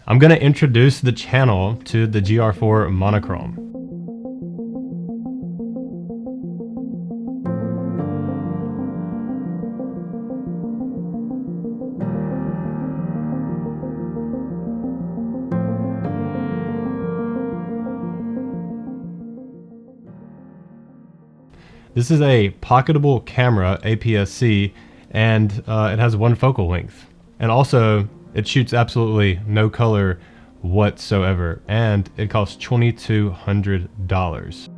I'm going to introduce the channel to the GR4 Monochrome. This is a pocketable camera, APS-C, and it has one focal length. And also, it shoots absolutely no color whatsoever, and it costs $2,200.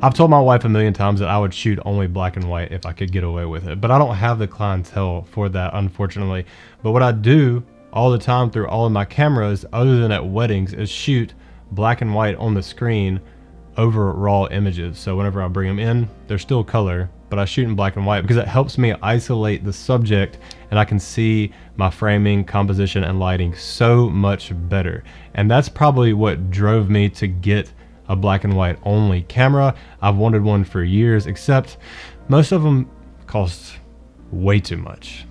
I've told my wife a million times that I would shoot only black and white if I could get away with it, but I don't have the clientele for that, unfortunately. But what I do all the time through all of my cameras, other than at weddings, is shoot black and white on the screen over raw images. So whenever I bring them in, they're still color, but I shoot in black and white because it helps me isolate the subject, and I can see my framing, composition, and lighting so much better. And that's probably what drove me to get a black and white only camera. I've wanted one for years, except most of them cost way too much.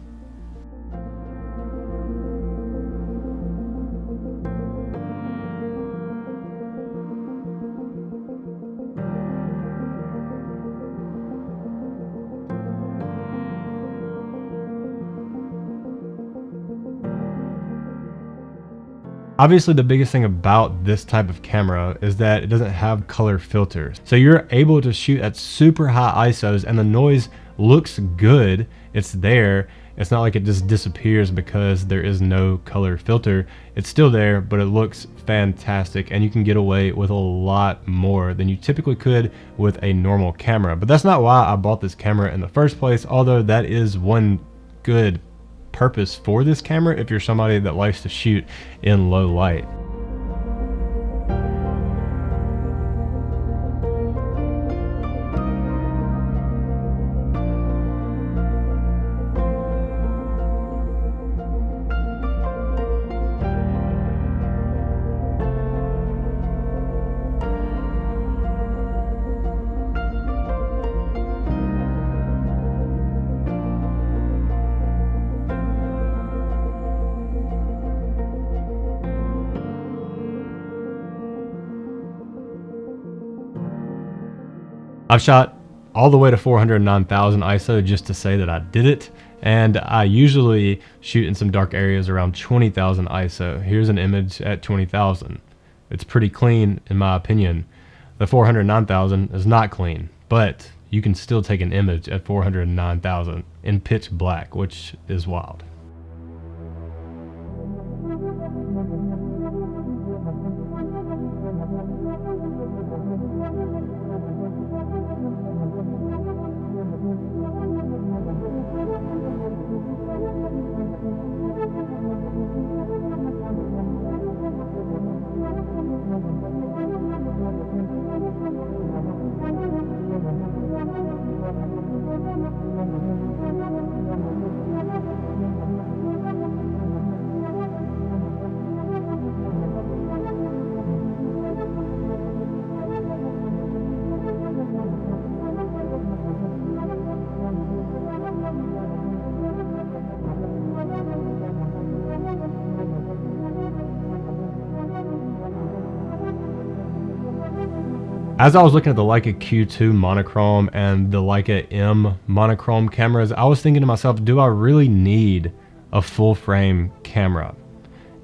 Obviously, the biggest thing about this type of camera is that it doesn't have color filters. So you're able to shoot at super high ISOs and the noise looks good. It's there. It's not like it just disappears because there is no color filter. It's still there, but it looks fantastic, and you can get away with a lot more than you typically could with a normal camera. But that's not why I bought this camera in the first place, although that is one good purpose for this camera if you're somebody that likes to shoot in low light. I've shot all the way to 409,000 ISO just to say that I did it, and I usually shoot in some dark areas around 20,000 ISO. Here's an image at 20,000. It's pretty clean in my opinion. The 409,000 is not clean, but you can still take an image at 409,000 in pitch black, which is wild. As I was looking at the Leica Q2 monochrome and the Leica M monochrome cameras, I was thinking to myself, do I really need a full frame camera?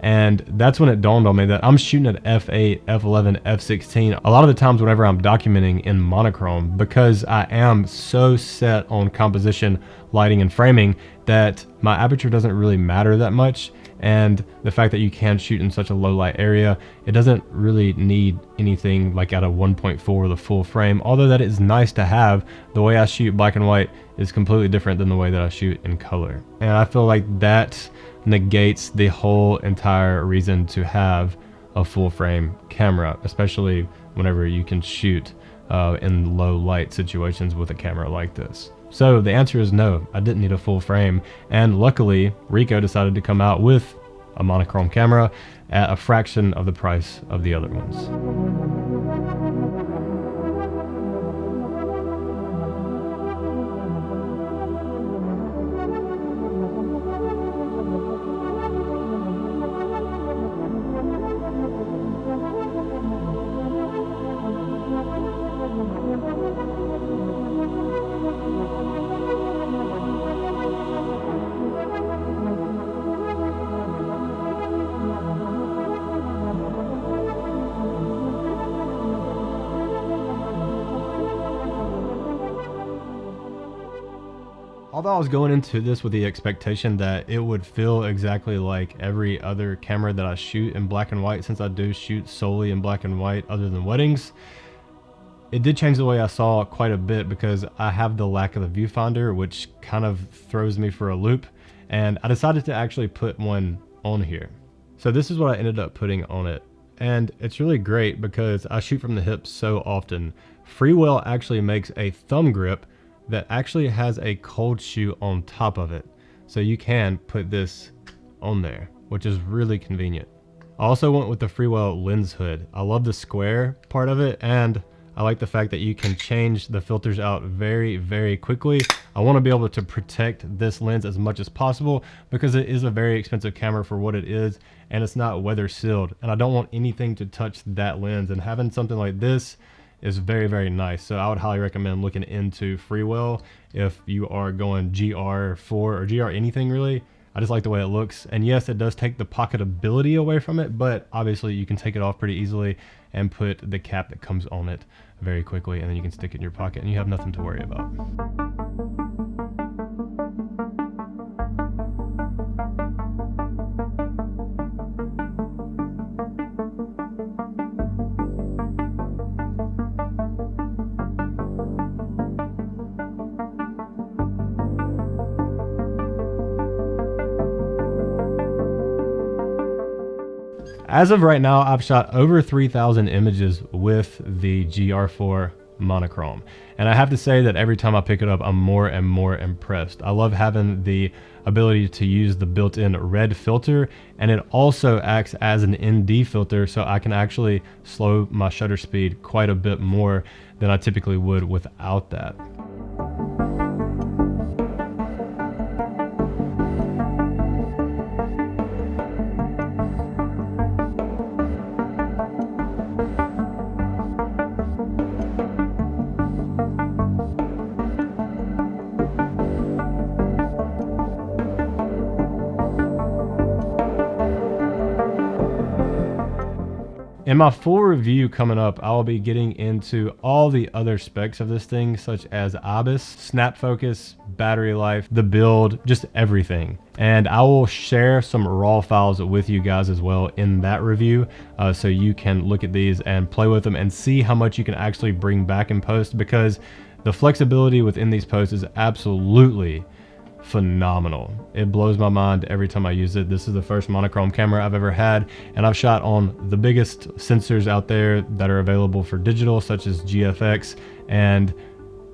And that's when it dawned on me that I'm shooting at f8, f11, f16 a lot of the times whenever I'm documenting in monochrome, because I am so set on composition, lighting, and framing that my aperture doesn't really matter that much. And the fact that you can shoot in such a low light area, it doesn't really need anything like at a 1.4 the full frame, although that is nice to have. The way I shoot black and white is completely different than the way that I shoot in color. And I feel like that negates the whole entire reason to have a full frame camera, especially whenever you can shoot in low light situations with a camera like this. So the answer is no, I didn't need a full frame, and luckily Ricoh decided to come out with a monochrome camera at a fraction of the price of the other ones. Although I was going into this with the expectation that it would feel exactly like every other camera that I shoot in black and white, since I do shoot solely in black and white other than weddings, it did change the way I saw quite a bit because I have the lack of the viewfinder, which kind of throws me for a loop, and I decided to actually put one on here. So this is what I ended up putting on it, and it's really great because I shoot from the hip so often. Freewell actually makes a thumb grip that actually has a cold shoe on top of it, so you can put this on there, which is really convenient. I also went with the Freewell lens hood. I love the square part of it, and I like the fact that you can change the filters out very, very quickly. I want to be able to protect this lens as much as possible because it is a very expensive camera for what it is, and it's not weather sealed, and I don't want anything to touch that lens, and having something like this is very, very nice. So I would highly recommend looking into Freewell if you are going GR4 or GR anything really. I just like the way it looks, and yes, it does take the pocketability away from it, but obviously you can take it off pretty easily and put the cap that comes on it very quickly, and then you can stick it in your pocket and you have nothing to worry about. As of right now, I've shot over 3,000 images with the GR4 Monochrome, and I have to say that every time I pick it up, I'm more and more impressed. I love having the ability to use the built-in red filter, and it also acts as an ND filter, so I can actually slow my shutter speed quite a bit more than I typically would without that. In my full review coming up, I'll be getting into all the other specs of this thing, such as IBIS, snap focus, battery life, the build, just everything. And I will share some raw files with you guys as well in that review, so you can look at these and play with them and see how much you can actually bring back in post, because the flexibility within these posts is absolutely phenomenal. It blows my mind every time I use it. This is the first monochrome camera I've ever had, and I've shot on the biggest sensors out there that are available for digital, such as GFX, and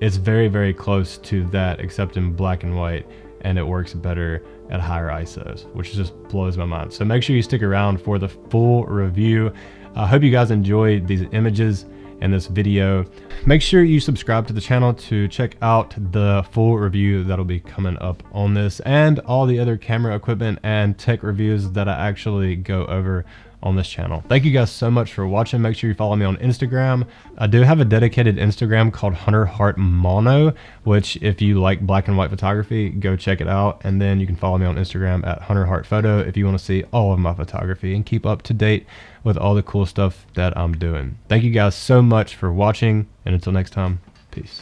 it's very, very close to that except in black and white, and it works better at higher ISOs, which just blows my mind. So make sure you stick around for the full review. I hope you guys enjoyed these images in this video. Make sure you subscribe to the channel to check out the full review that'll be coming up on this and all the other camera equipment and tech reviews that I actually go over on this channel. Thank you guys so much for watching. Make sure you follow me on Instagram. I do have a dedicated Instagram called Hart Mono, which if you like black and white photography, go check it out. And then you can follow me on Instagram at Hart Photo if you want to see all of my photography and keep up to date with all the cool stuff that I'm doing. Thank you guys so much for watching, and until next time, peace.